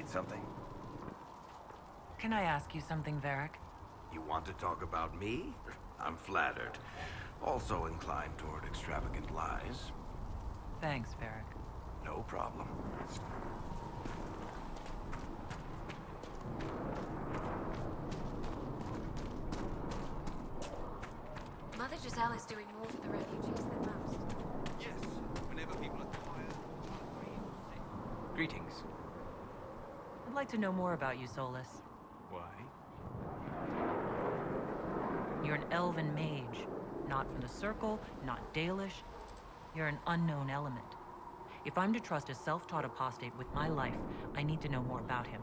something? Can I ask you something, Varric? You want to talk about me? I'm flattered. Also inclined toward extravagant lies. Thanks, Varric. No problem. Mother Giselle is doing more for the refugees than most. Yes, whenever people acquire... Greetings. I'd like to know more about you, Solus. Why? You're an elven mage. Not from the Circle, not Dalish. You're an unknown element. If I'm to trust a self-taught apostate with my life, I need to know more about him.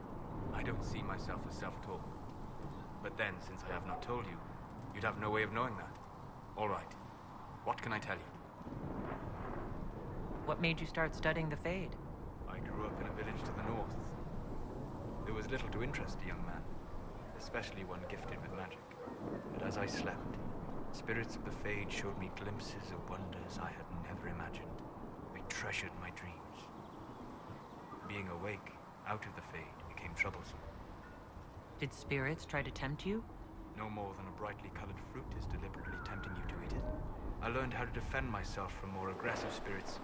I don't see myself as self-taught. But then, since I have not told you, you'd have no way of knowing that. All right. What can I tell you? What made you start studying the Fade? I grew up in a village to the north. There was little to interest a young man, especially one gifted with magic. But as I slept, spirits of the Fade showed me glimpses of wonders I had never imagined. They treasured my dreams. Being awake, out of the Fade, became troublesome. Did spirits try to tempt you? No more than a brightly colored fruit is deliberately tempting you to eat it. I learned how to defend myself from more aggressive spirits,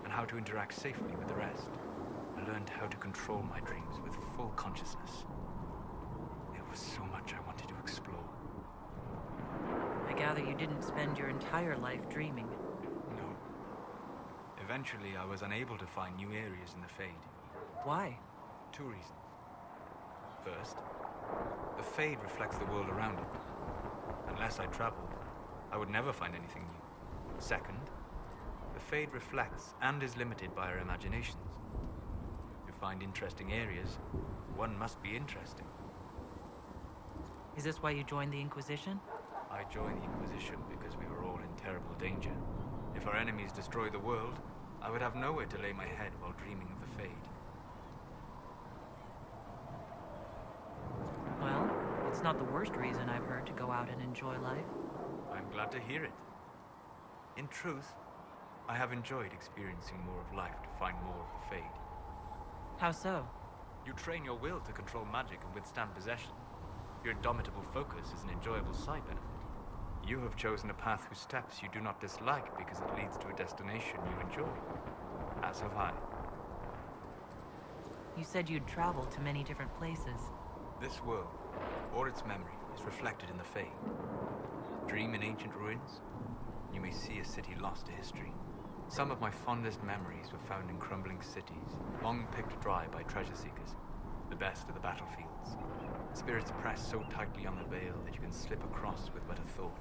and how to interact safely with the rest. I learned how to control my dreams with full consciousness. There was so much I wanted to explore. I gather you didn't spend your entire life dreaming. No. Eventually, I was unable to find new areas in the Fade. Why? 2 reasons. First, the Fade reflects the world around it. Unless I traveled, I would never find anything new. Second, the Fade reflects and is limited by our imaginations. To find interesting areas, one must be interesting. Is this why you joined the Inquisition? I joined the Inquisition because we were all in terrible danger. If our enemies destroyed the world, I would have nowhere to lay my head while dreaming of the Fade. Well, it's not the worst reason I've heard to go out and enjoy life. I'm glad to hear it. In truth, I have enjoyed experiencing more of life to find more of the Fade. How so? You train your will to control magic and withstand possession. Your indomitable focus is an enjoyable side benefit. You have chosen a path whose steps you do not dislike because it leads to a destination you enjoy. As have I. You said you'd traveled to many different places. This world, or its memory, is reflected in the Fade. Dream in ancient ruins, you may see a city lost to history. Some of my fondest memories were found in crumbling cities, long picked dry by treasure seekers, the best of the battlefields. Spirits press so tightly on the veil that you can slip across with but a thought.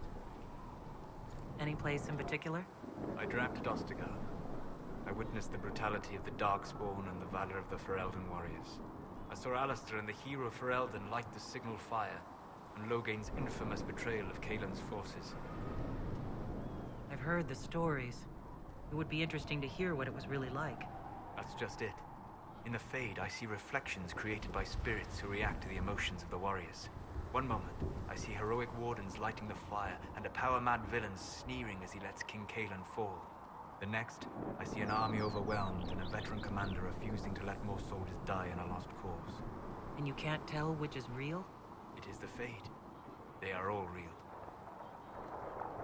Any place in particular? I dreamt at Ostagar. I witnessed the brutality of the Darkspawn and the valor of the Ferelden warriors. I saw Alistair and the hero Ferelden light the signal fire, and Logain's infamous betrayal of Kaelin's forces. I've heard the stories. It would be interesting to hear what it was really like. That's just it. In the Fade, I see reflections created by spirits who react to the emotions of the warriors. One moment, I see heroic wardens lighting the fire, and a power-mad villain sneering as he lets King Kaelin fall. The next, I see an army overwhelmed and a veteran commander refusing to let more soldiers die in a lost cause. And you can't tell which is real? It is the Fade. They are all real.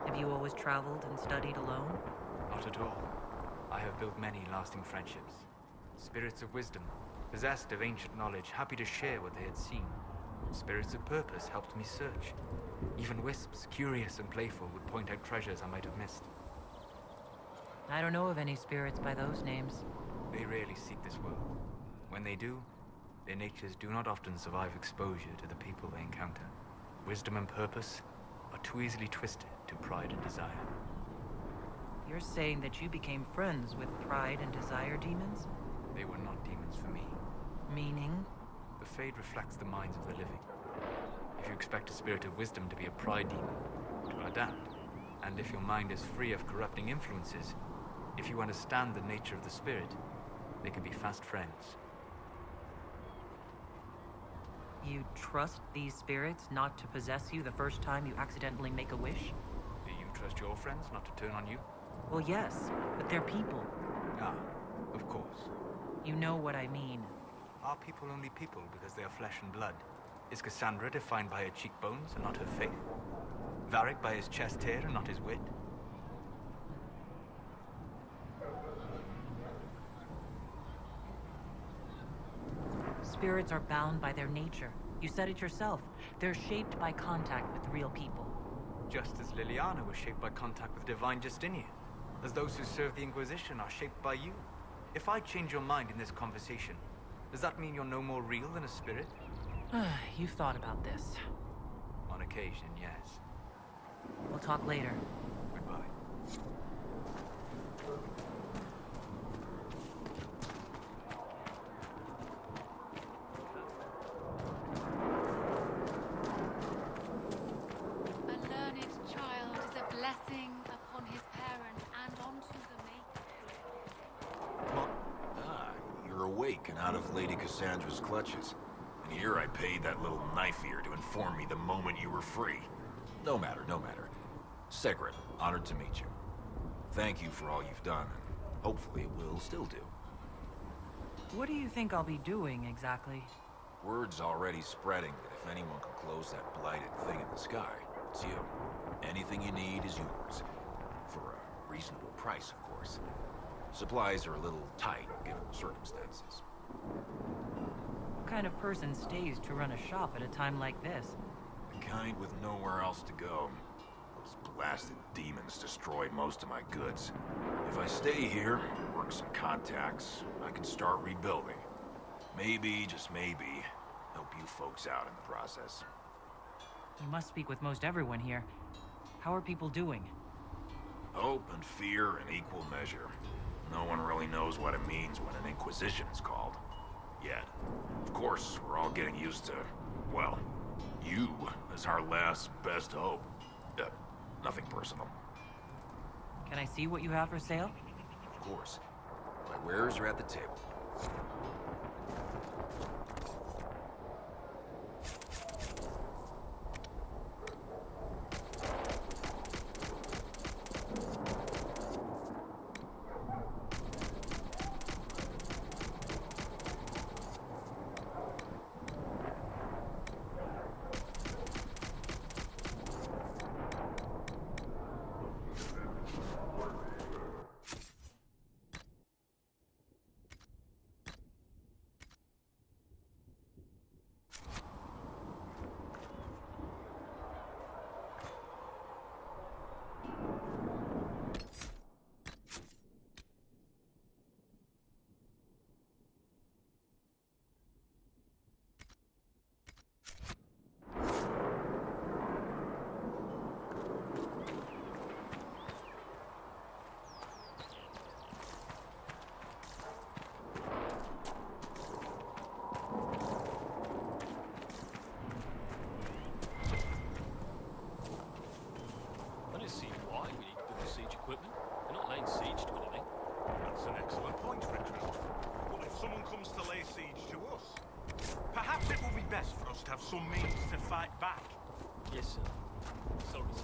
Have you always traveled and studied alone? Not at all. I have built many lasting friendships. Spirits of wisdom, possessed of ancient knowledge, happy to share what they had seen. Spirits of purpose helped me search. Even wisps, curious and playful, would point out treasures I might have missed. I don't know of any spirits by those names. They rarely seek this world. When they do, their natures do not often survive exposure to the people they encounter. Wisdom and purpose are too easily twisted to pride and desire. You're saying that you became friends with pride and desire demons? They were not demons for me. Meaning? The Fade reflects the minds of the living. If you expect a spirit of wisdom to be a pride demon, it will adapt. And if your mind is free of corrupting influences, if you understand the nature of the spirit, they can be fast friends. You trust these spirits not to possess you the first time you accidentally make a wish? Do you trust your friends not to turn on you? Well, yes, but they're people. Ah, of course. You know what I mean. Are people only people because they are flesh and blood? Is Cassandra defined by her cheekbones and not her faith? Varric by his chest hair and not his wit? Spirits are bound by their nature. You said it yourself. They're shaped by contact with real people. Just as Liliana was shaped by contact with divine Justinian. As those who serve the Inquisition are shaped by you. If I change your mind in this conversation, does that mean you're no more real than a spirit? You've thought about this. On occasion, yes. We'll talk later. Goodbye. A learned child is a blessing upon his parents and onto the maker. You're awake and out of Lady Cassandra's clutches. And here I paid that little knife ear to inform me the moment you were free. No matter, no matter. Segret, honored to meet you. Thank you for all you've done, and hopefully will still do. What do you think I'll be doing, exactly? Word's already spreading that if anyone can close that blighted thing in the sky, it's you. Anything you need is yours. For a reasonable price, of course. Supplies are a little tight, given the circumstances. What kind of person stays to run a shop at a time like this? The kind with nowhere else to go. Those blasted demons destroyed most of my goods. If I stay here, work some contacts, I can start rebuilding. Maybe, just maybe, help you folks out in the process. You must speak with most everyone here. How are people doing? Hope and fear in equal measure. No one really knows what it means when an Inquisition is called. Yet. Of course, we're all getting used to, well, you as our last best hope. Nothing personal. Can I see what you have for sale? Of course. My wares are at the table. Equipment. They're not laying siege to anything. That's an excellent point, Richard. What if someone comes to lay siege to us? Perhaps it will be best for us to have some means to fight back. Yes, sir. Sorry, sir.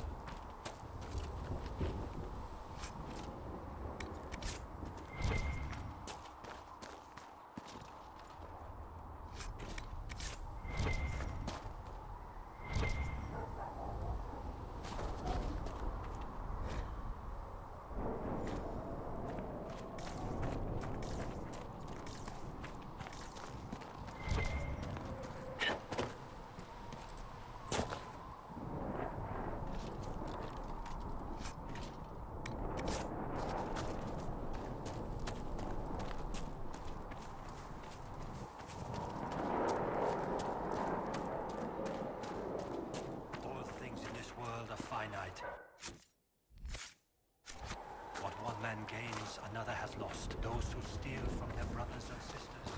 What one man gains, another has lost. Those who steal from their brothers and sisters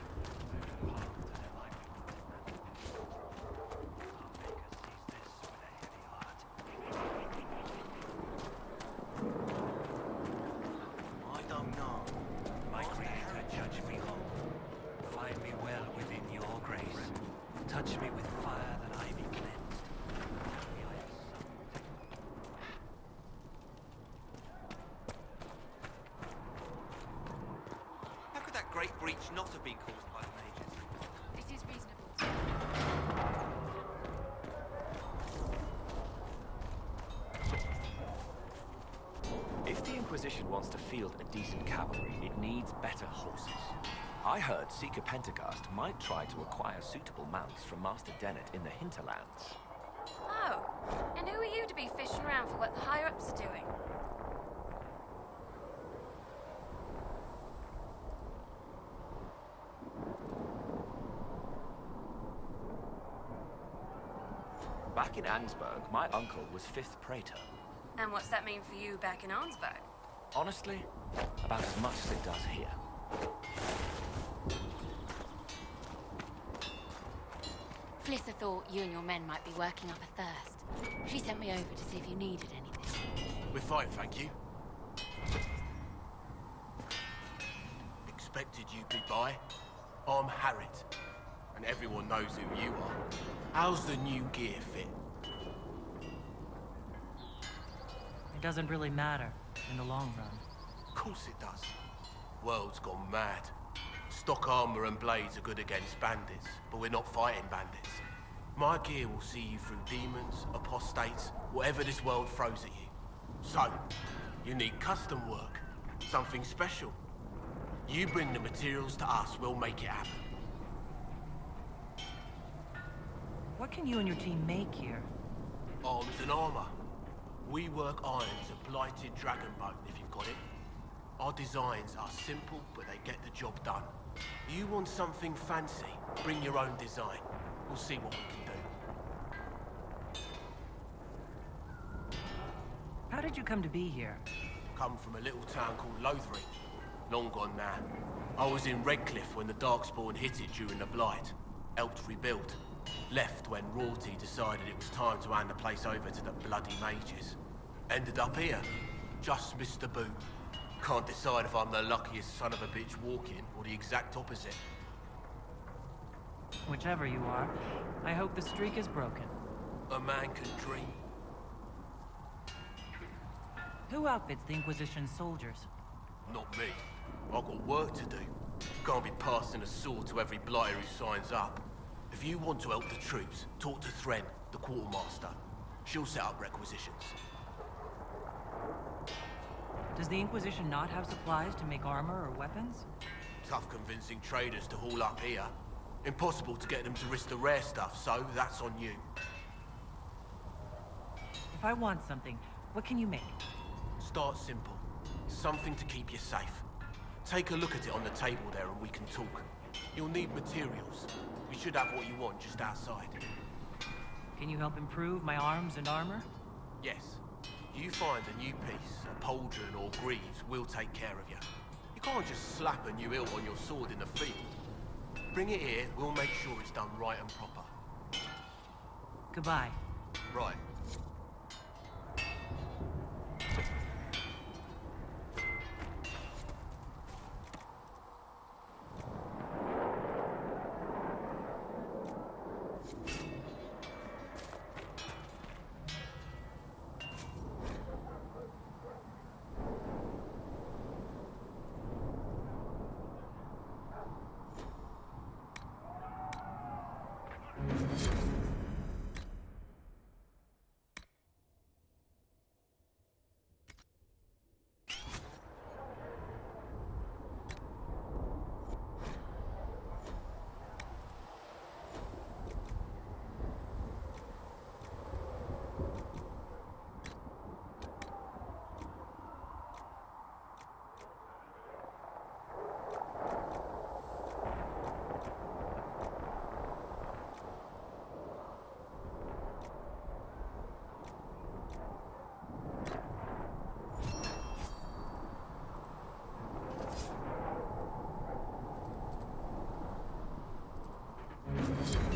will do harm to their livelihood. Our Maker sees this with a heavy heart. I don't know. My Creator, judge me whole. Find me well within your grace. Touch me with fire that I be cleansed. How could that great breach not have been caused by the mages? is reasonable. If the Inquisition wants to field a decent cavalry, it needs better horses. I heard Seeker Pentagast might try to acquire suitable mounts from Master Dennett in the hinterlands. Oh, and who are you to be fishing around for what the higher-ups are doing? Back in Ansburg, my uncle was 5th Praetor. And what's that mean for you back in Arnsberg? Honestly, about as much as it does here. Flissa thought you and your men might be working up a thirst. She sent me over to see if you needed anything. We're fine, thank you. Expected you'd be by. I'm Harriet, and everyone knows who you are. How's the new gear fit? It doesn't really matter in the long run. Of course it does. World's gone mad. Stock armor and blades are good against bandits, but we're not fighting bandits. My gear will see you through demons, apostates, whatever this world throws at you. So, you need custom work, something special. You bring the materials to us, we'll make it happen. What can you and your team make here? Arms and armor. We work irons a blighted dragon bone, if you've got it. Our designs are simple, but they get the job done. You want something fancy? Bring your own design. We'll see what we can do. How did you come to be here? Come from a little town called Lothering. Long gone now. I was in Redcliffe when the Darkspawn hit it during the Blight. Helped rebuild. Left when royalty decided it was time to hand the place over to the bloody mages. Ended up here. Just missed the boot. Can't decide if I'm the luckiest son of a bitch walking or the exact opposite. Whichever you are, I hope the streak is broken. A man can dream. Who outfits the Inquisition soldiers? Not me. I've got work to do. Can't be passing a sword to every blighter who signs up. If you want to help the troops, talk to Thren, the quartermaster. She'll set up requisitions. Does the Inquisition not have supplies to make armor or weapons? Tough convincing traders to haul up here. Impossible to get them to risk the rare stuff, so that's on you. If I want something, what can you make? Start simple. Something to keep you safe. Take a look at it on the table there and we can talk. You'll need materials. We should have what you want just outside. Can you help improve my arms and armor? Yes. You find a new piece, a pauldron or greaves, we'll take care of you. You can't just slap a new hilt on your sword in the field. Bring it here, we'll make sure it's done right and proper. Goodbye. Right.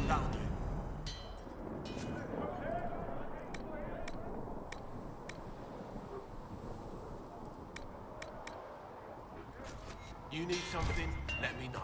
That'll do. You need something? Let me know.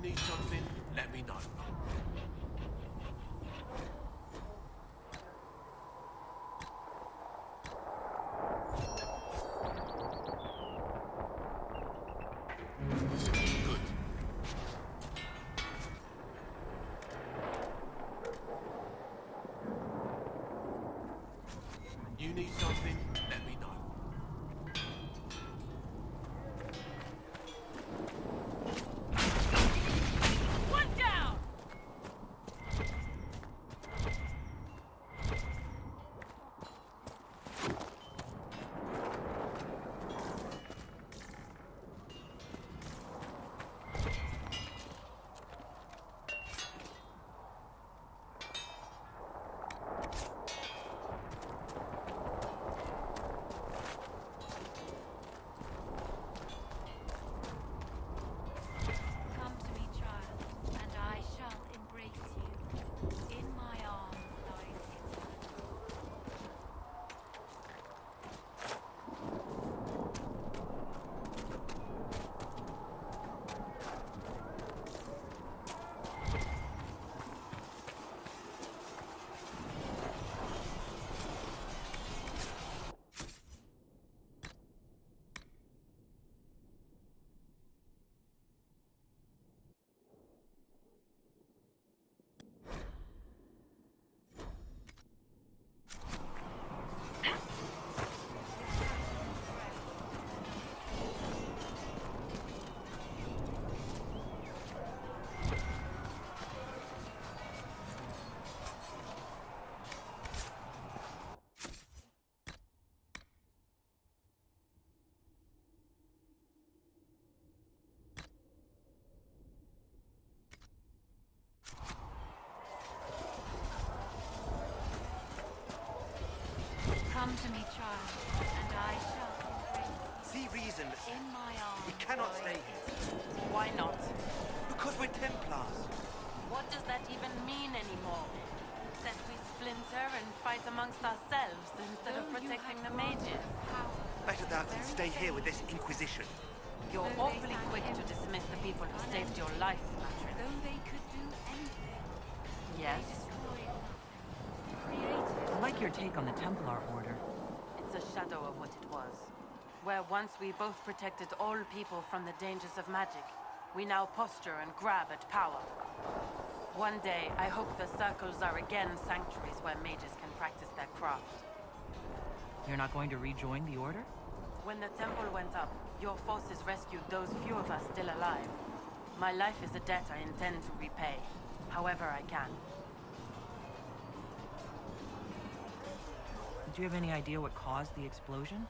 need something, let me know. Good. You need something, let me know. One down! Come to me, child, and I shall embrace you. In my arms lies eternity. Come to me, child, and I shall embrace See reason. you. In my arms. We cannot stay here. Why not? Because we're Templars. What does that even mean anymore? That we splinter and fight amongst ourselves instead of protecting the mages? Better thou can stay here with this Inquisition. You're awfully quick to dismiss the people who saved your life, Patrick. Though they could do anything, Yes, they destroyed nothing. Created. I like your take on the Templar Order. it's a shadow of what it was. Where once we both protected all people from the dangers of magic, we now posture and grab at power. One day, I hope the circles are again sanctuaries where mages can practice their craft. You're not going to rejoin the Order? When the temple went up, your forces rescued those few of us still alive. My life is a debt I intend to repay, however I can. Do you have any idea what caused the explosion?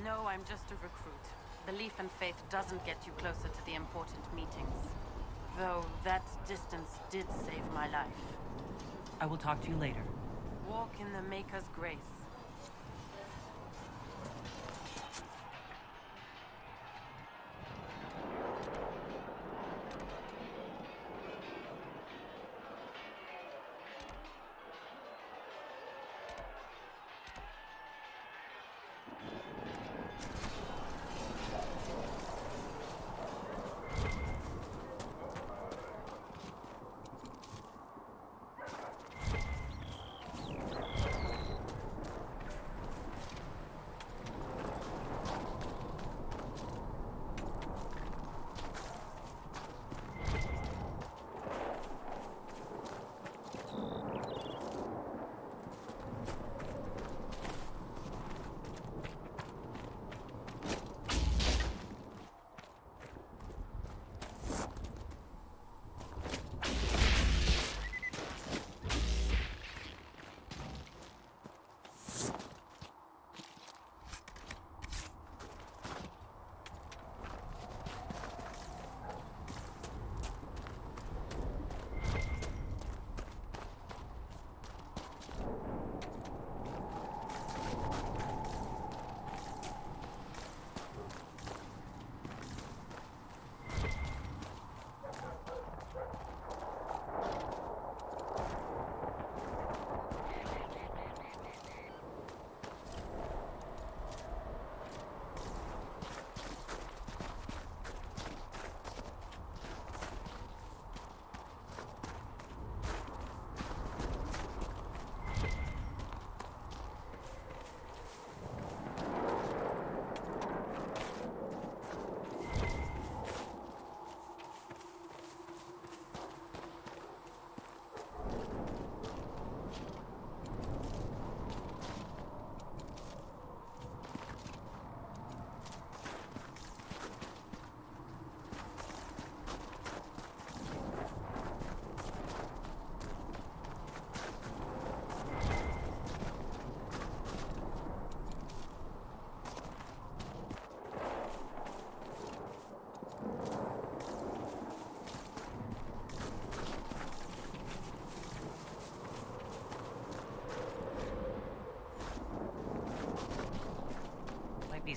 No, I'm just a recruit. Belief and faith doesn't get you closer to the important meetings. Though that distance did save my life. I will talk to you later. Walk in the Maker's grace.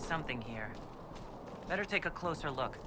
something here. Better take a closer look.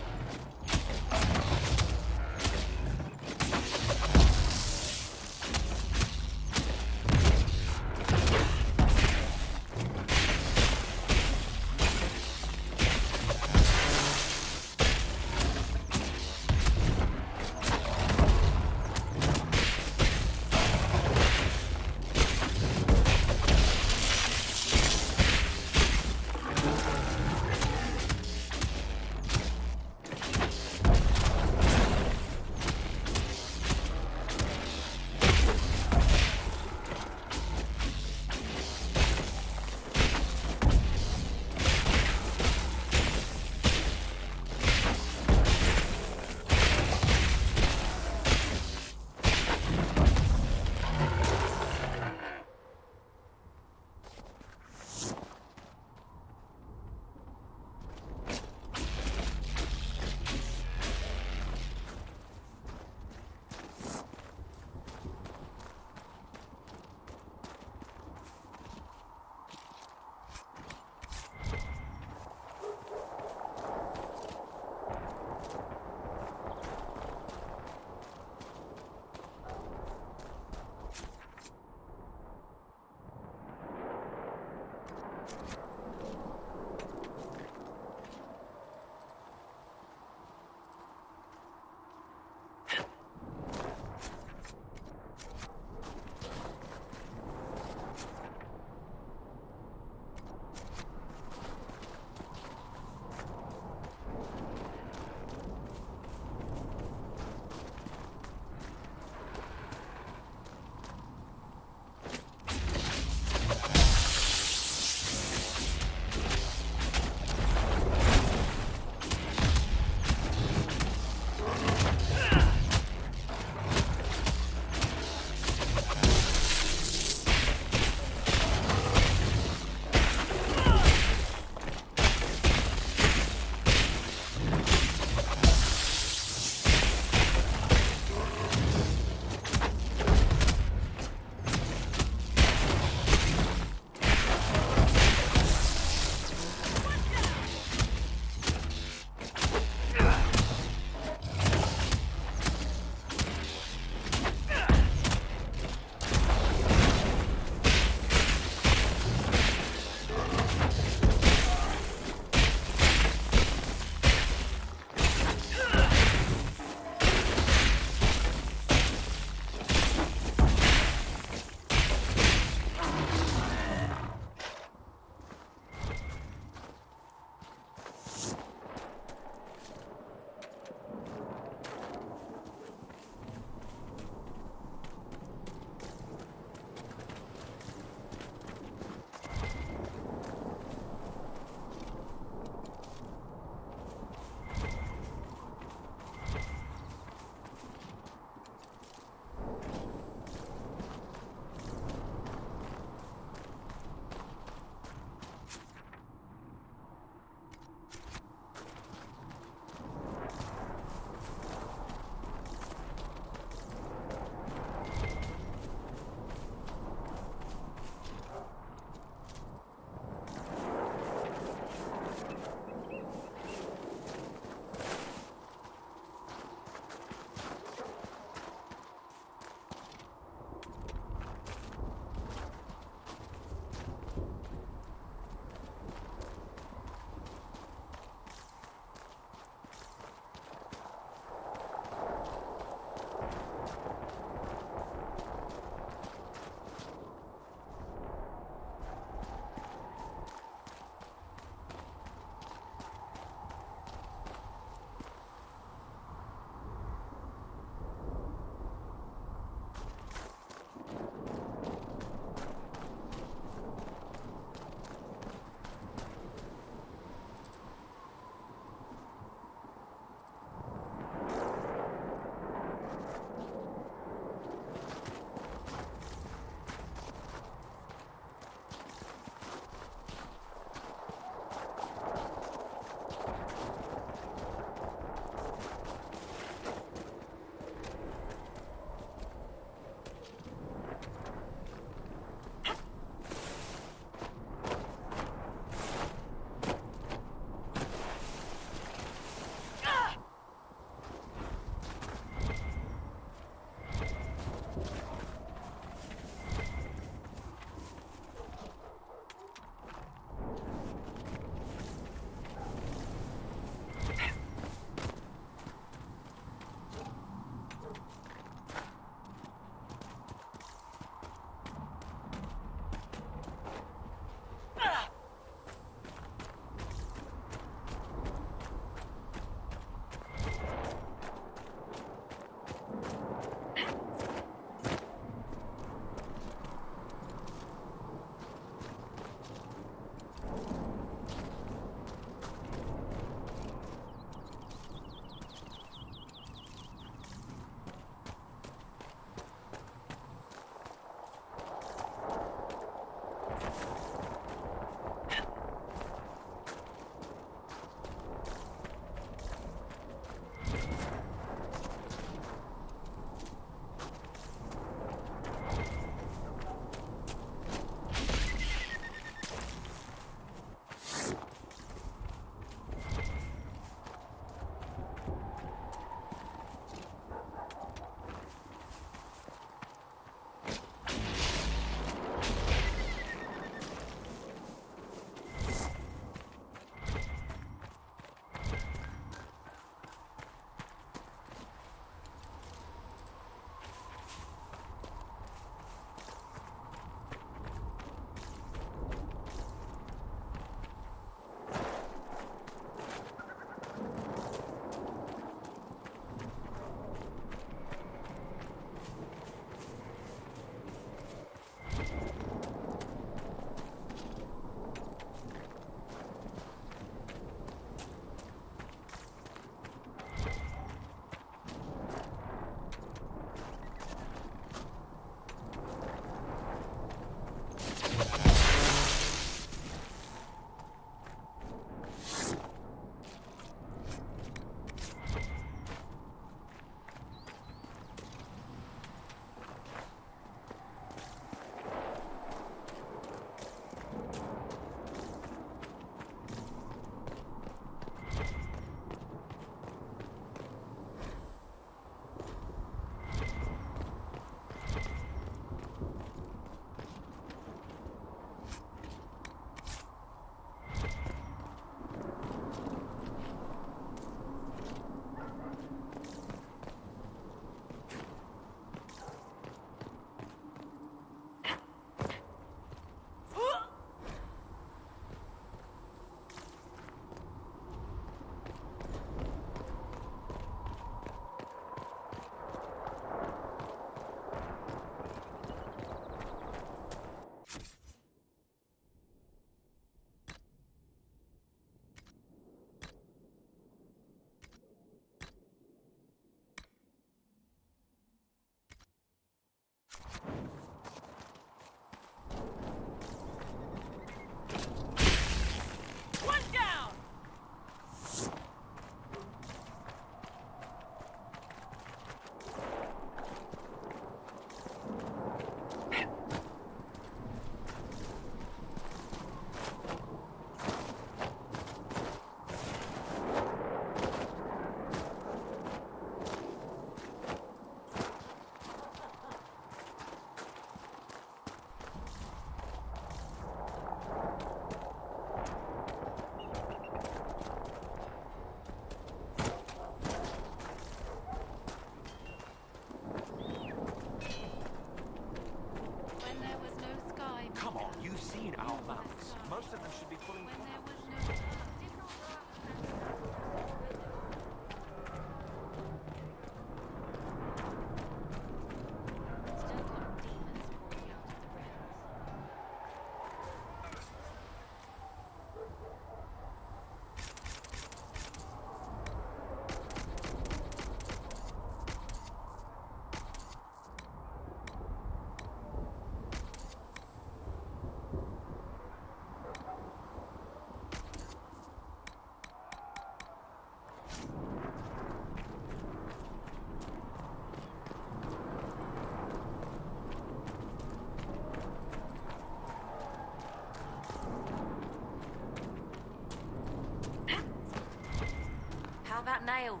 about nails.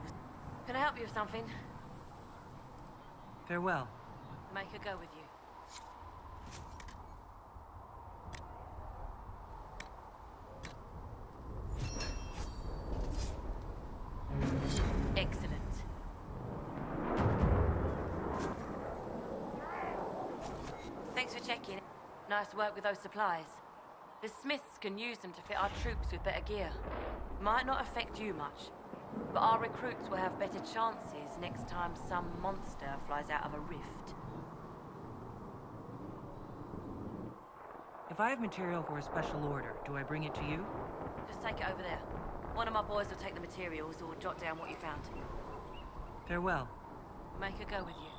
Can I help you with something? Farewell. Make her go with you. Excellent. Thanks for checking. Nice work with those supplies. The Smiths can use them to fit our troops with better gear. Might not affect you much, but our recruits will have better chances next time some monster flies out of a rift. If I have material for a special order, do I bring it to you? Just take it over there. One of my boys will take the materials or jot down what you found. Farewell. Make her go with you.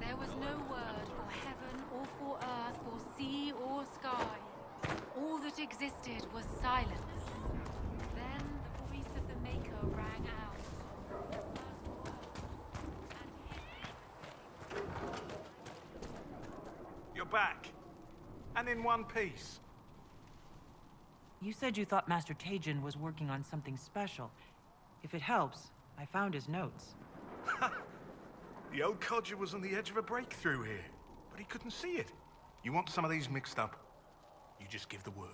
There was no word for heaven or for earth, for sea or sky. All that existed was silence. Then the voice of the Maker rang out. You're back. And in one piece. You said you thought Master Tajin was working on something special. If it helps, I found his notes. The old codger was on the edge of a breakthrough here, but he couldn't see it. You want some of these mixed up? You just give the word.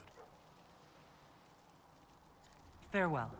Farewell.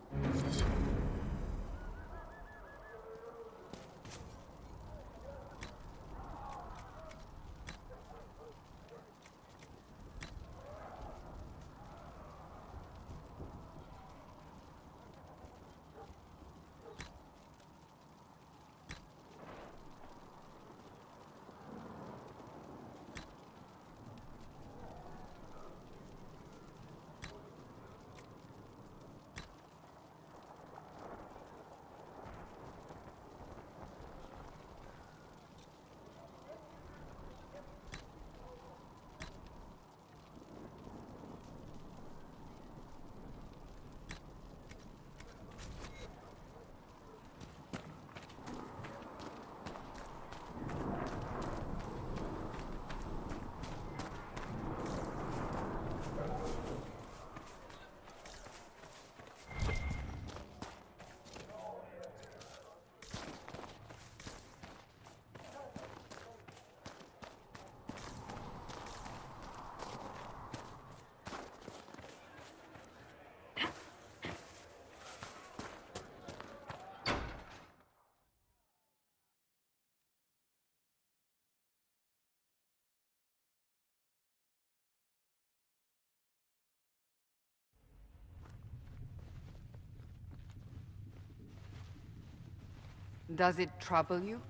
Does it trouble you?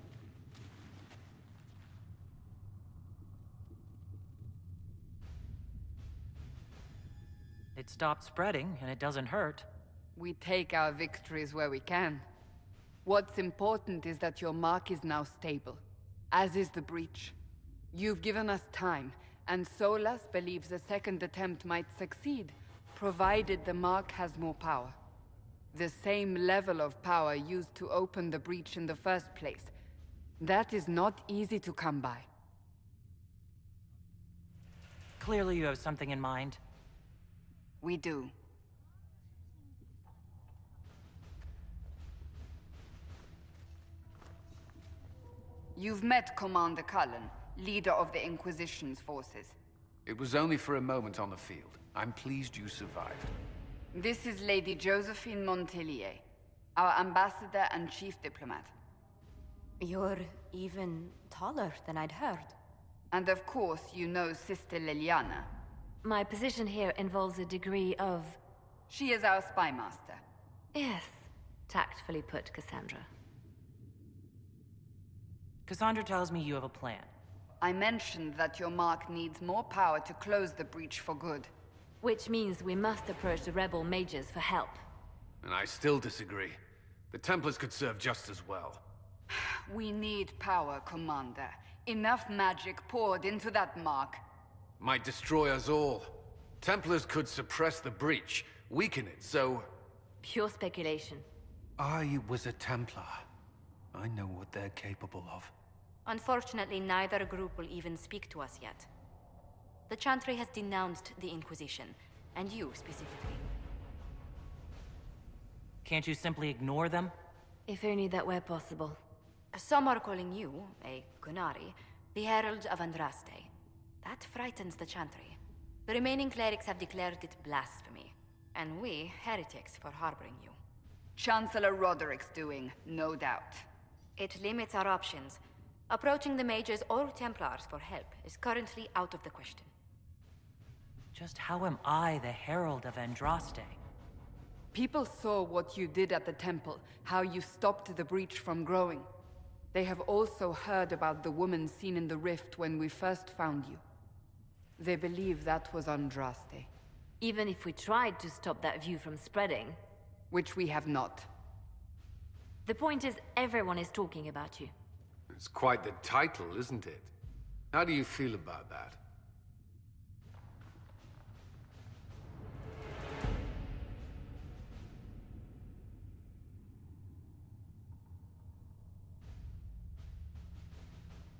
It stopped spreading, and it doesn't hurt. We take our victories where we can. What's important is that your mark is now stable, as is the breach. You've given us time, and Solas believes a second attempt might succeed, provided the mark has more power. The same level of power used to open the breach in the first place. That is not easy to come by. Clearly you have something in mind. We do. You've met Commander Cullen, leader of the Inquisition's forces. It was only for a moment on the field. I'm pleased you survived. This is Lady Josephine Montelier, our ambassador and chief diplomat. You're even taller than I'd heard. And of course, you know Sister Liliana. My position here involves a degree of... She is our spy master. Yes, tactfully put, Cassandra. Cassandra tells me you have a plan. I mentioned that your mark needs more power to close the breach for good. Which means we must approach the rebel mages for help. And I still disagree. The Templars could serve just as well. We need power, Commander. Enough magic poured into that mark. Might destroy us all. Templars could suppress the breach, weaken it, so... Pure speculation. I was a Templar. I know what they're capable of. Unfortunately, neither group will even speak to us yet. The Chantry has denounced the Inquisition, And you, specifically. Can't you simply ignore them? If only that were possible. Some are calling you, a Kunari, the Herald of Andraste. That frightens the Chantry. The remaining clerics have declared it blasphemy. And we, heretics, for harboring you. Chancellor Roderick's doing, no doubt. It limits our options. Approaching the mages or Templars for help is currently out of the question. Just how am I the Herald of Andraste? People saw what you did at the temple, how you stopped the breach from growing. They have also heard about the woman seen in the rift when we first found you. They believe that was Andraste. Even if we tried to stop that view from spreading... Which we have not. The point is, everyone is talking about you. It's quite the title, isn't it? How do you feel about that?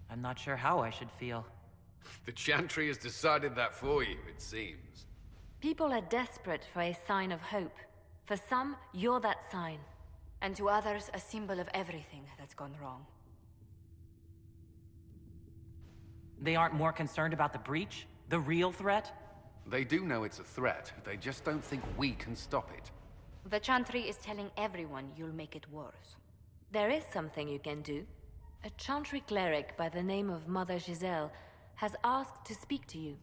I'm not sure how I should feel. The Chantry has decided that for you, it seems. People are desperate for a sign of hope. For some, you're that sign. And to others, a symbol of everything that's gone wrong. They aren't more concerned about the breach? The real threat? They do know it's a threat. They just don't think we can stop it. The Chantry is telling everyone you'll make it worse. There is something you can do. A Chantry cleric by the name of Mother Giselle has asked to speak to you.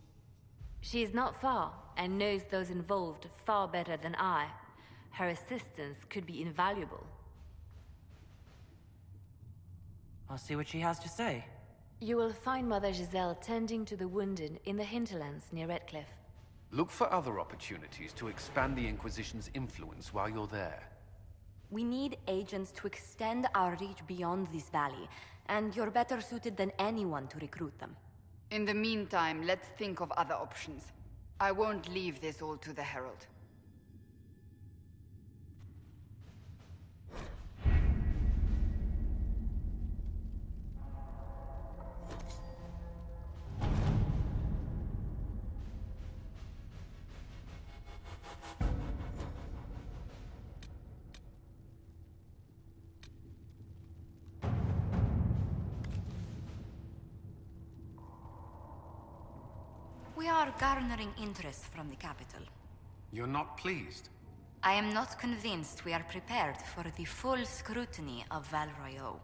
She is not far, and knows those involved far better than I. Her assistance could be invaluable. I'll see what she has to say. You will find Mother Giselle tending to the wounded in the hinterlands near Redcliffe. Look for other opportunities to expand the Inquisition's influence while you're there. We need agents to extend our reach beyond this valley, and you're better suited than anyone to recruit them. In the meantime, let's think of other options. I won't leave this all to the Herald. We are garnering interest from the capital. You're not pleased? I am not convinced we are prepared for the full scrutiny of Val Royeaux.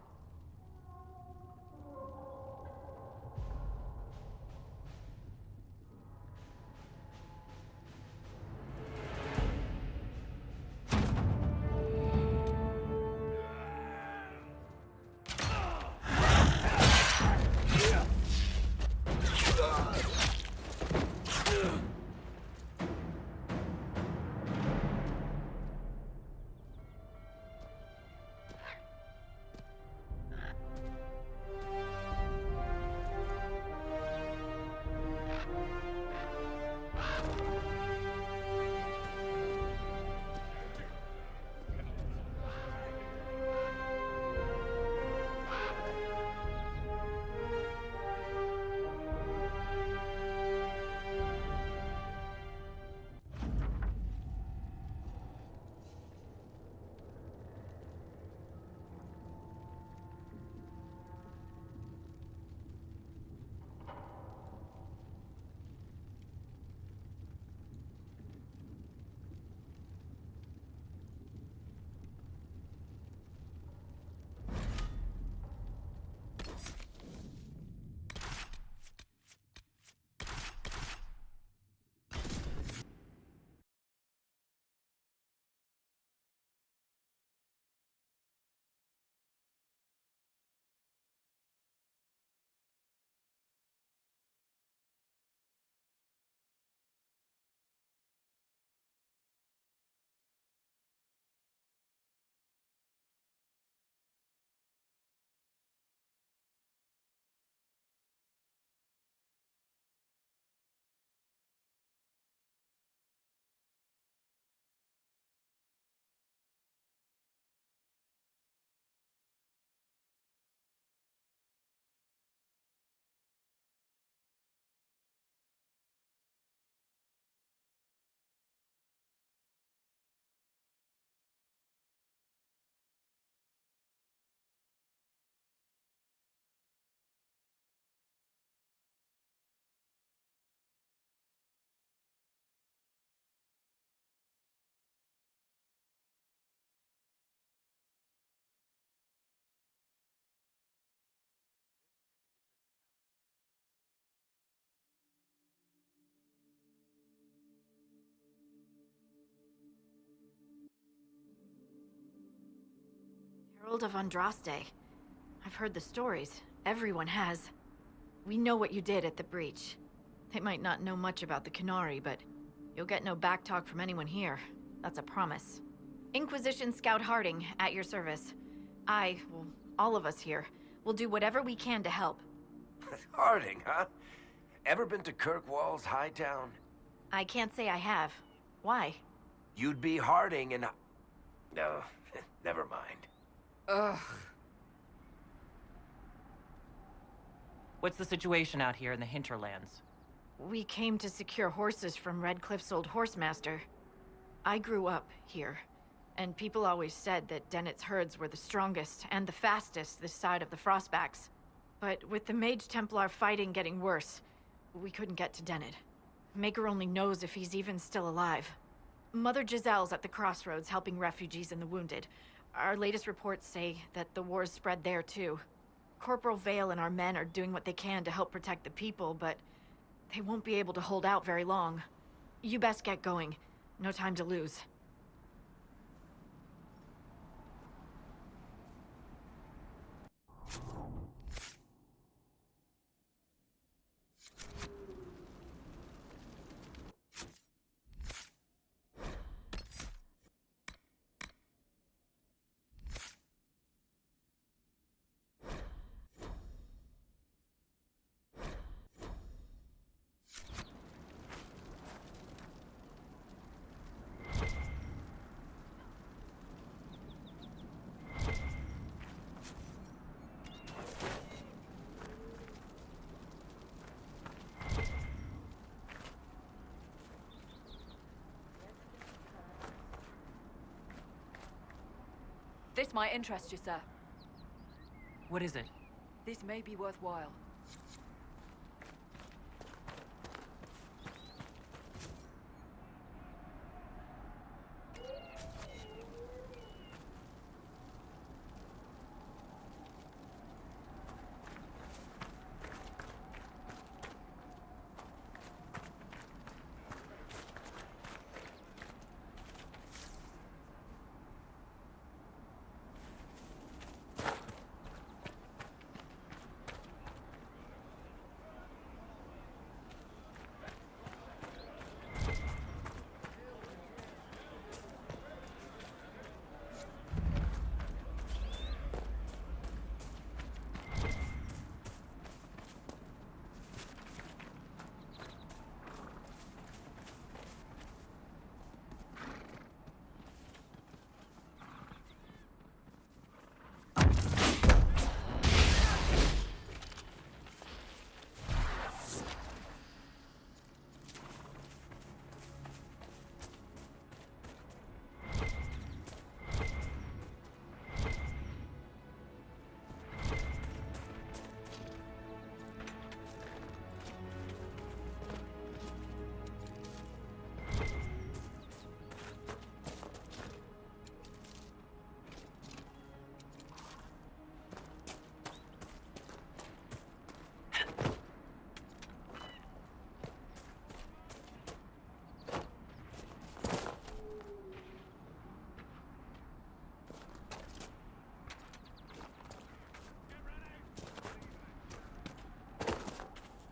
Herald of Andraste. I've heard the stories. Everyone has. We know what you did at the breach. They might not know much about the Canary, but you'll get no backtalk from anyone here. That's a promise. Inquisition Scout Harding, at your service. Well, all of us here, will do whatever we can to help. Harding, huh? Ever been to Kirkwall's Hightown? I can't say I have. Why? You'd be Harding and... No, never mind. Ugh. What's the situation out here in the hinterlands? We came to secure horses from Redcliffe's old horsemaster. I grew up here, and people always said that Dennett's herds were the strongest and the fastest this side of the Frostbacks. But with the Mage Templar fighting getting worse, we couldn't get to Dennett. Maker only knows if he's even still alive. Mother Giselle's at the crossroads helping refugees and the wounded. Our latest reports say that the war's spread there too. Corporal Vale and our men are doing what they can to help protect the people, but they won't be able to hold out very long. You best get going. No time to lose. This might interest you, sir. What is it? This may be worthwhile.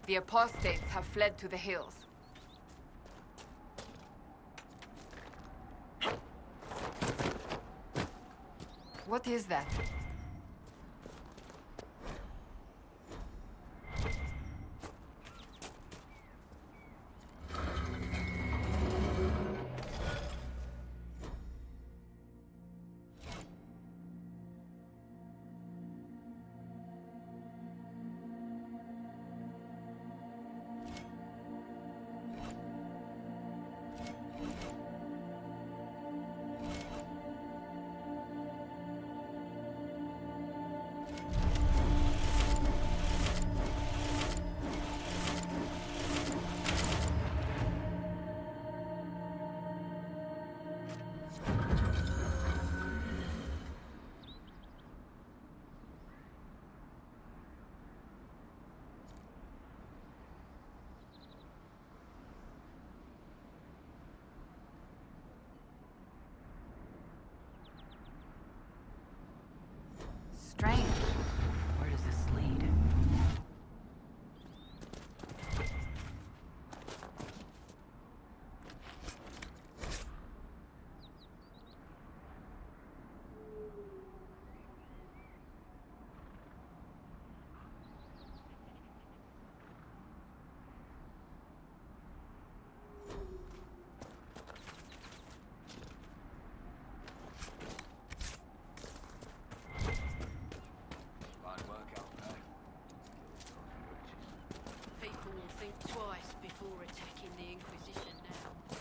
The apostates have fled to the hills. What is that? Strange. Where does this lead? People will think twice before attacking the Inquisition now.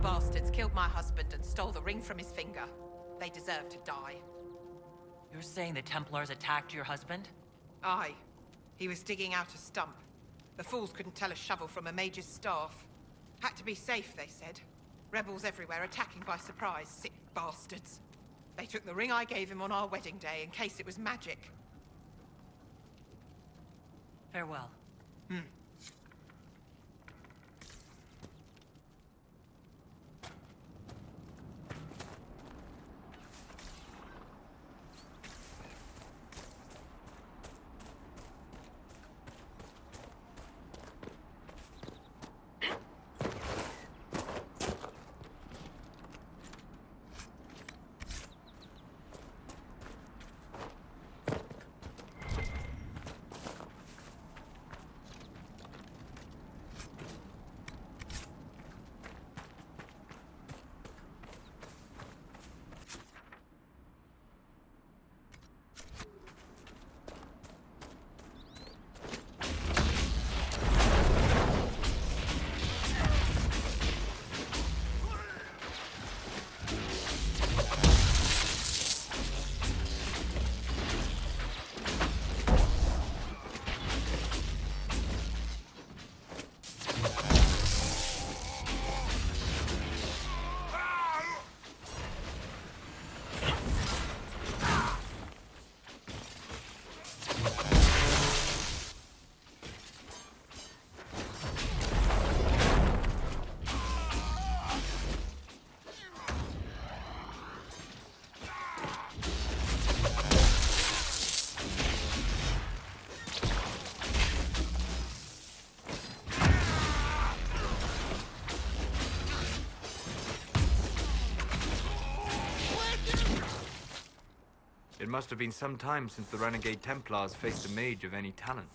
Bastards killed my husband and stole the ring from his finger. They deserve to die. You're saying the Templars attacked your husband? Aye. He was digging out a stump. The fools couldn't tell a shovel from a mage's staff. Had to be safe, they said. Rebels everywhere attacking by surprise, sick bastards. They took the ring I gave him on our wedding day in case it was magic. Farewell. must have been some time since the renegade Templars faced a mage of any talent.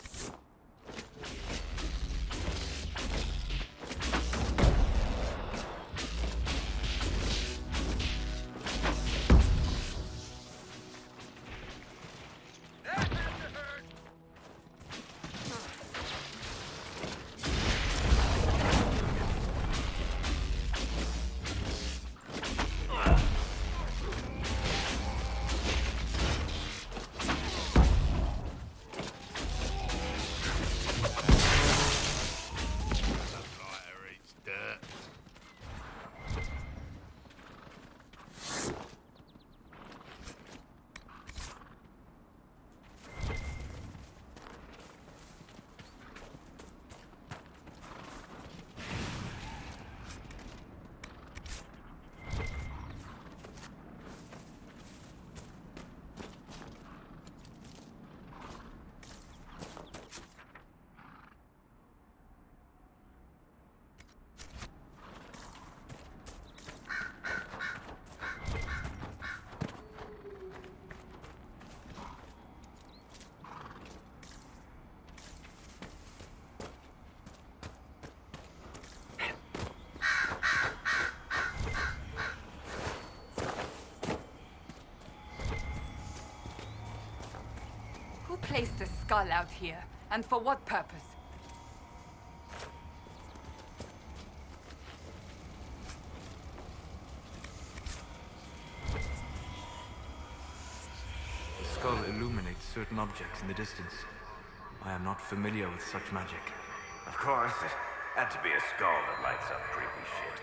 Who placed a skull out here? And for what purpose? The skull illuminates certain objects in the distance. I am not familiar with such magic. Of course, it had to be a skull that lights up creepy shit.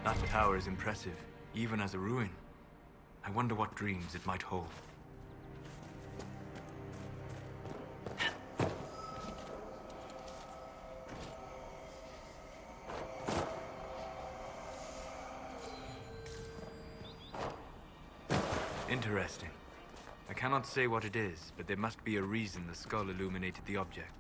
That tower is impressive, even as a ruin. I wonder what dreams it might hold. Interesting. I cannot say what it is, but there must be a reason the skull illuminated the object.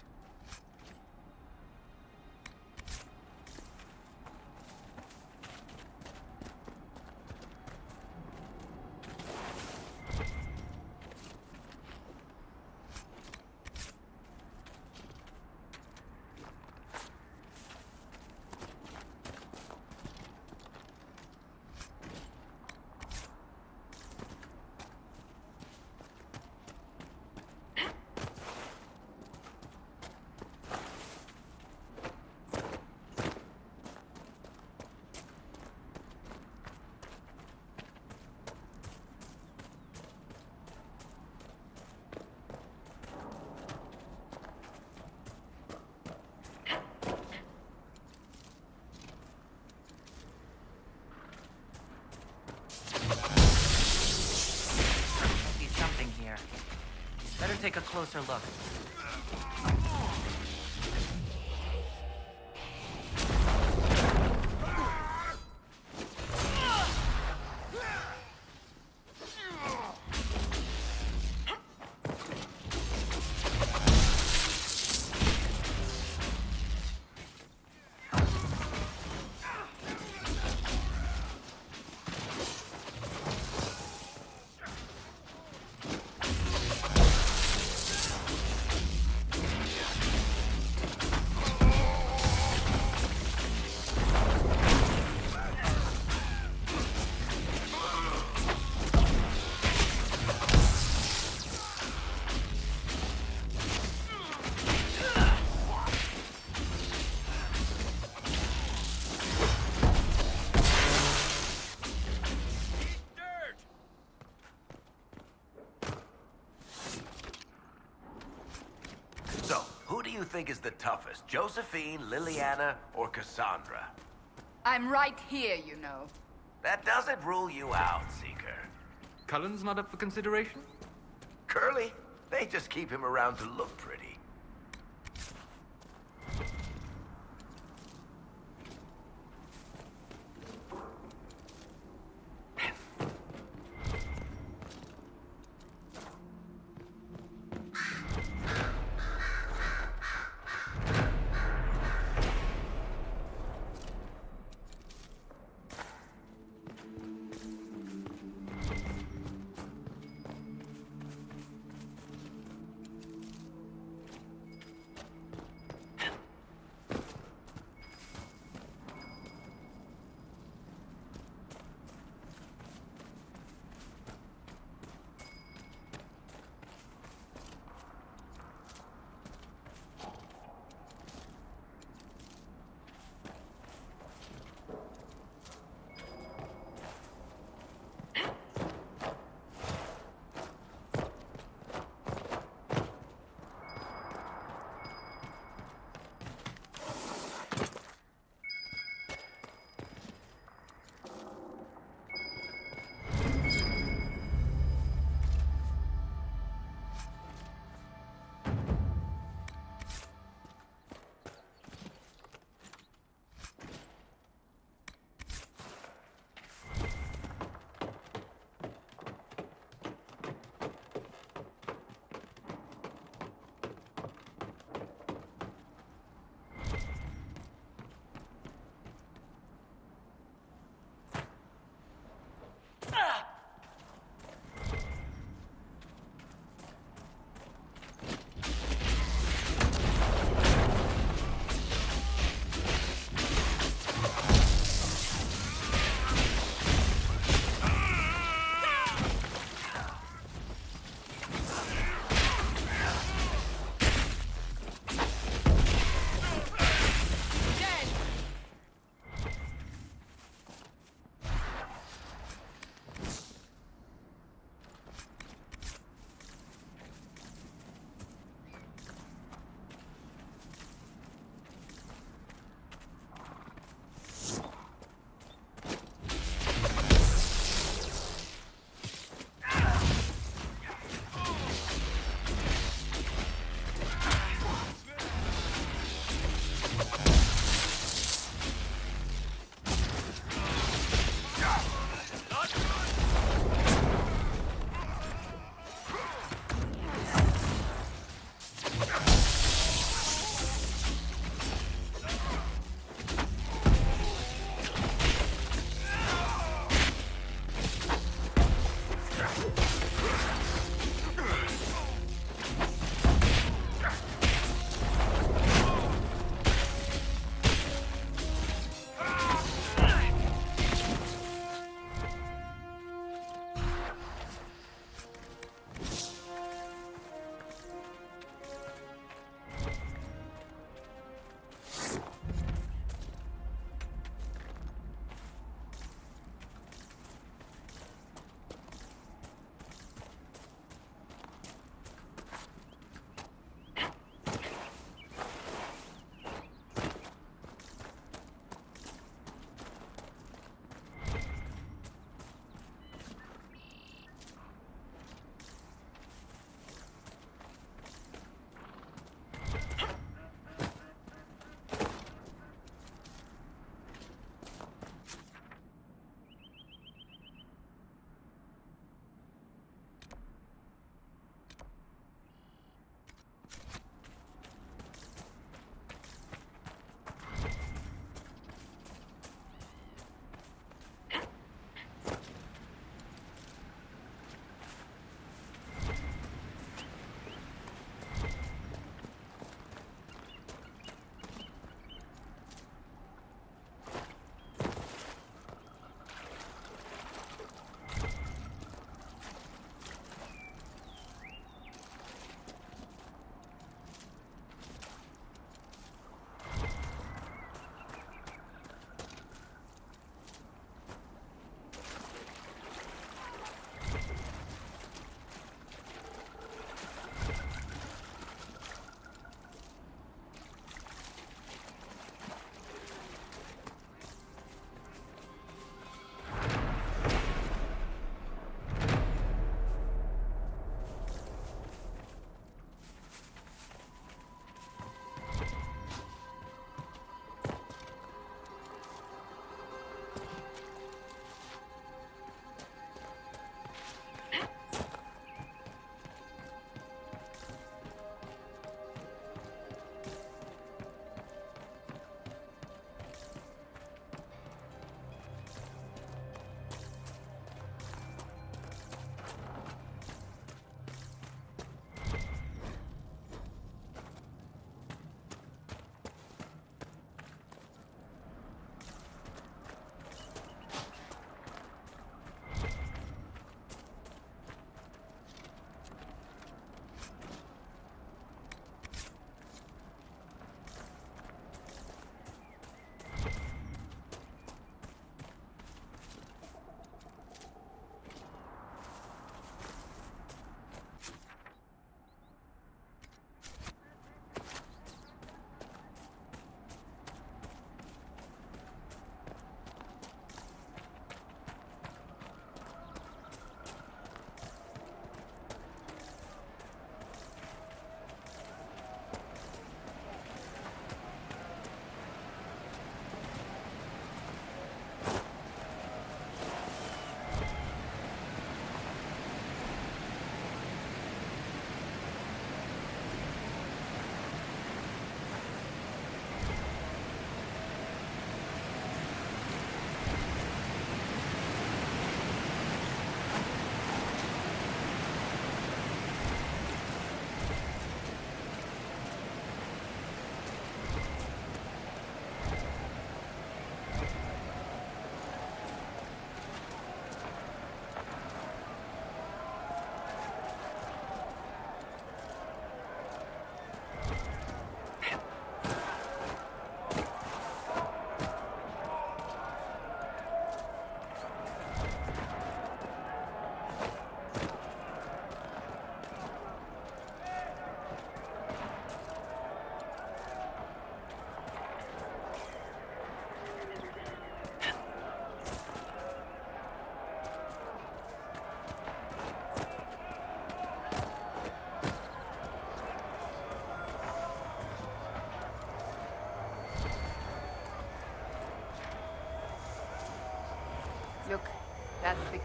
Better take a closer look. So, who do you think is the toughest? Josephine, Liliana, or Cassandra? I'm right here, you know. That doesn't rule you out, Seeker. Cullen's not up for consideration? Curly, they just keep him around to look pretty.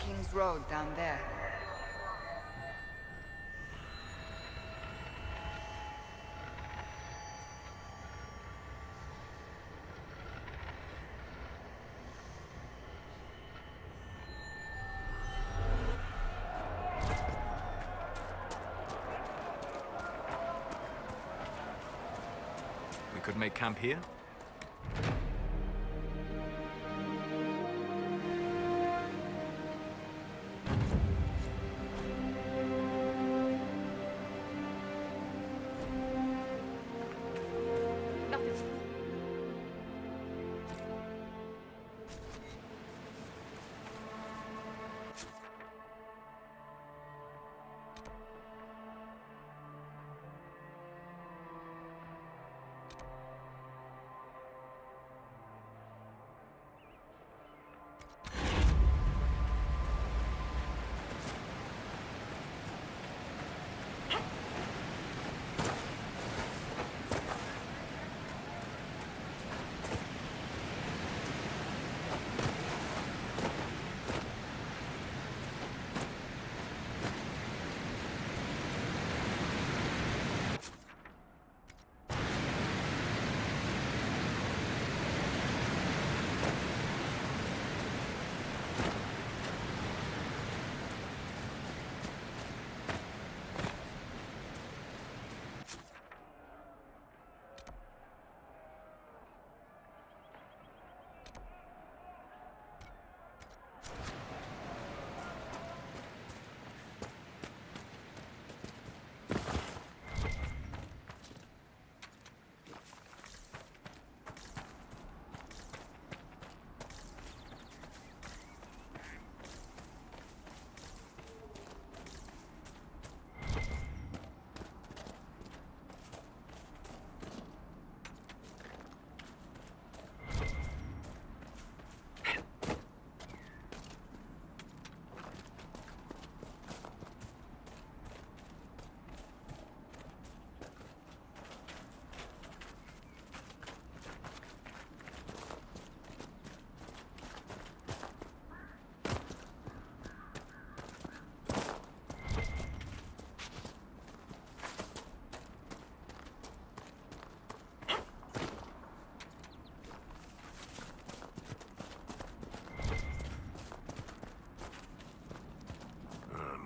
King's Road down there. We could make camp here?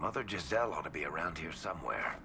Mother Giselle ought to be around here somewhere.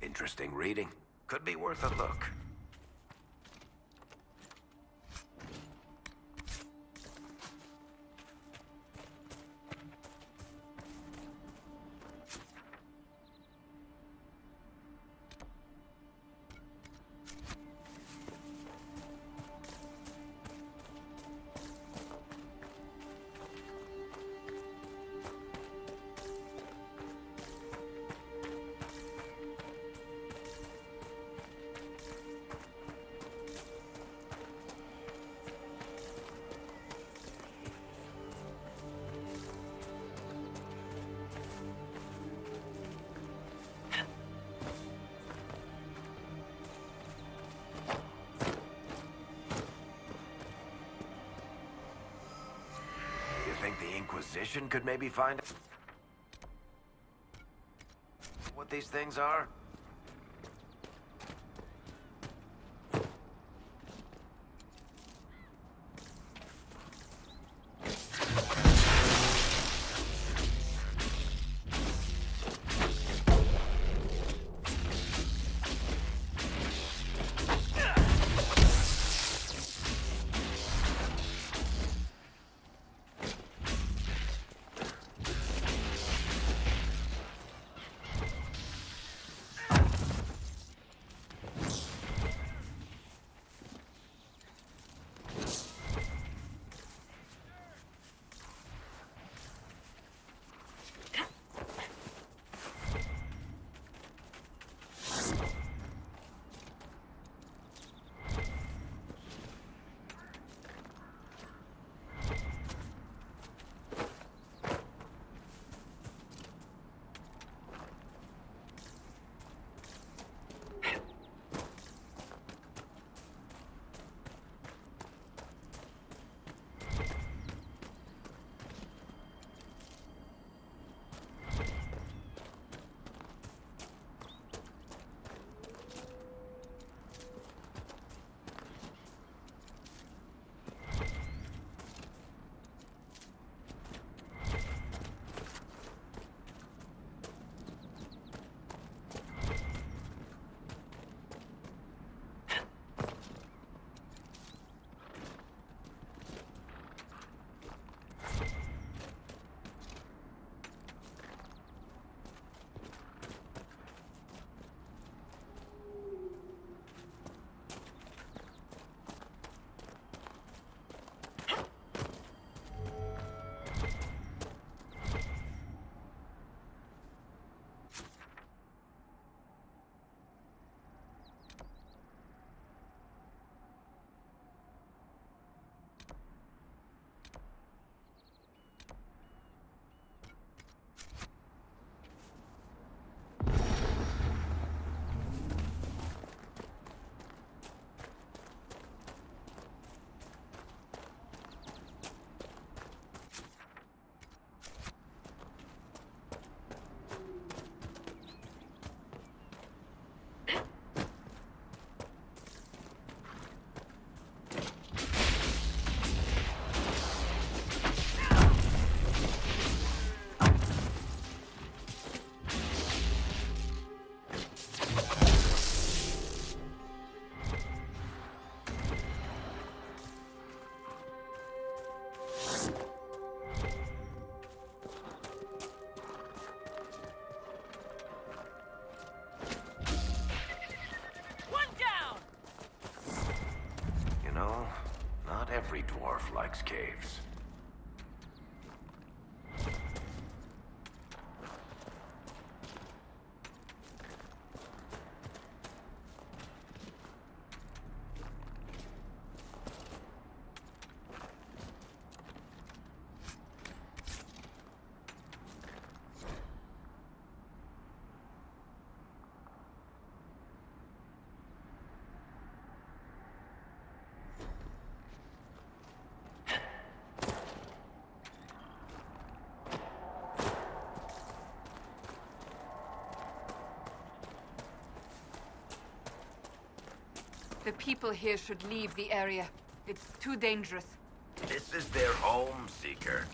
Interesting reading. Could be worth a look. Think the Inquisition could maybe find what these things are? every dwarf likes caves. The people here should leave the area. It's too dangerous. This is their home, Seeker.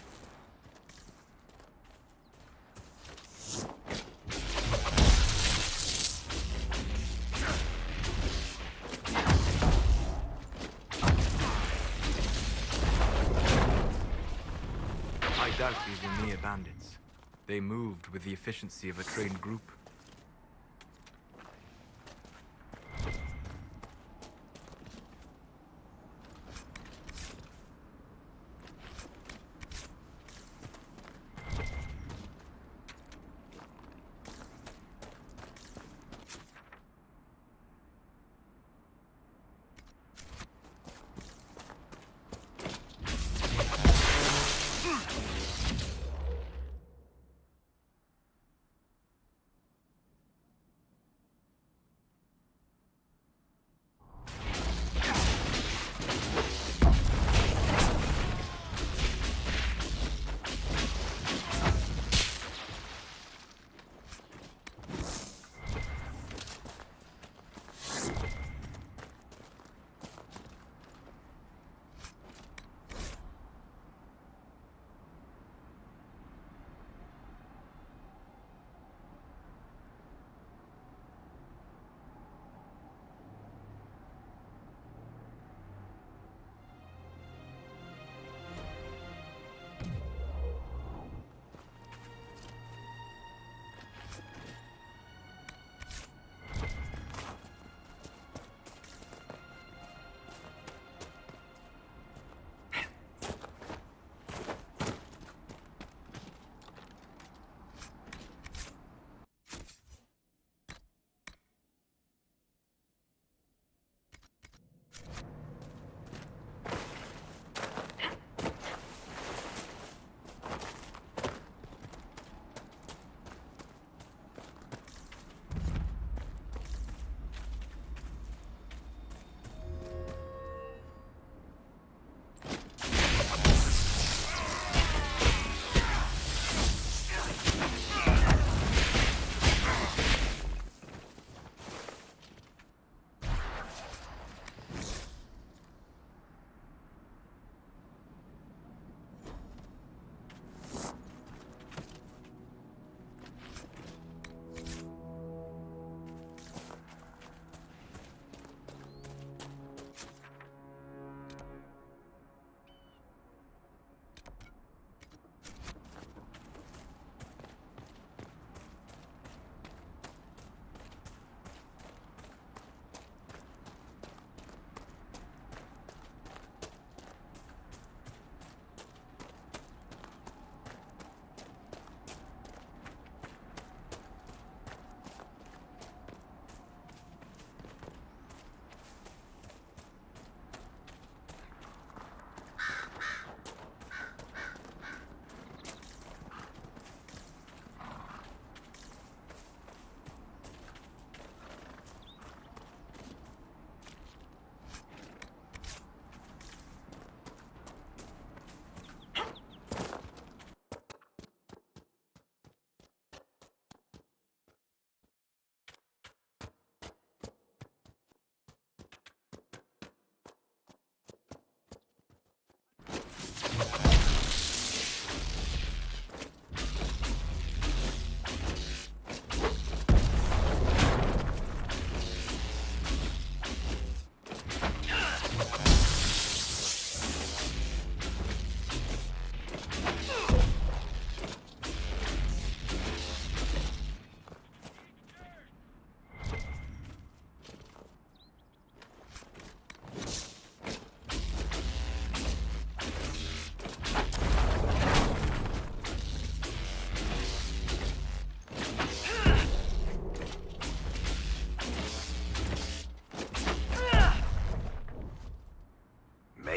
I doubt these were mere bandits. They moved with the efficiency of a trained group.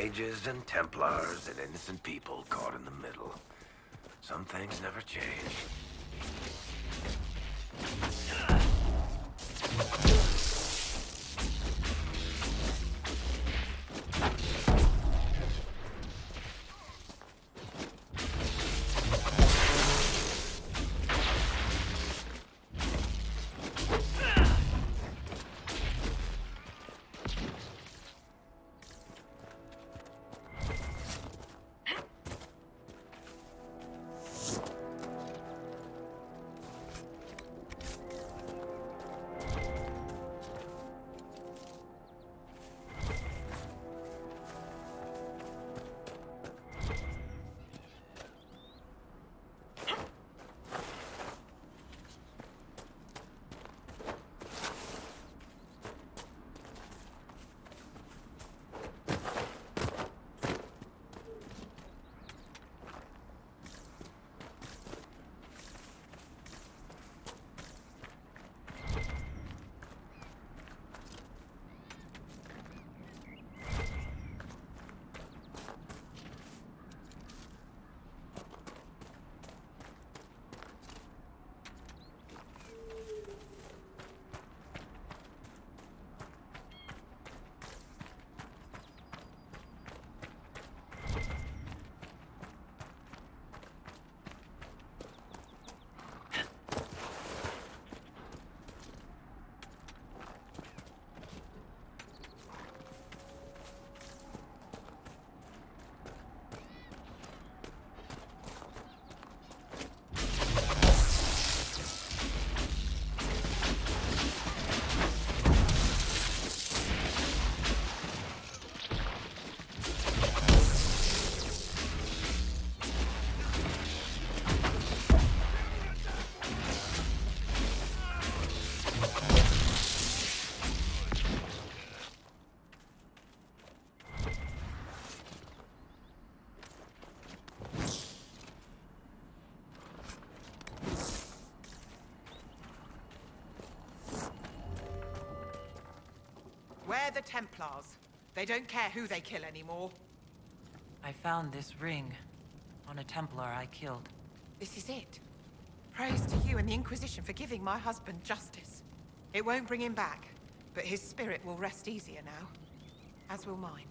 Mages and Templars and innocent people caught in the middle. Some things never change. We're the Templars. They don't care who they kill anymore. I found this ring on a Templar I killed. This is it. Praise to you and the Inquisition for giving my husband justice. It won't bring him back, but his spirit will rest easier now. As will mine.